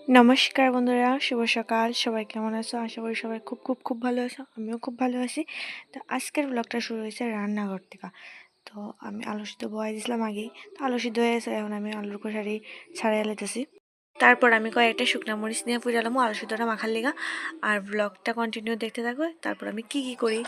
নমস্কার বন্ধুরা, শুভ সকাল। সবাই কেমন আছো? আশা করি সবাই খুব খুব খুব ভালো আছো। আমিও খুব ভালো আছি। তো আজকের ব্লগটা শুরু হয়েছে রান্নাঘর থেকে। তো আমি আলু সিদ্ধ বয়াই দিয়েছিলাম আগেই। তো আলু সিদ্ধ হয়ে গেছে, এখন আমি আলুর খোসারি ছাড়াই লেতেছি। তারপর আমি কয়েকটা শুকনা মরিচ নিয়ে পুজালাম আলু সিদ্ধটা মাখার লিগা। আর ব্লগটা কন্টিনিউ দেখতে থাকবে। তারপর আমি কি কি করি।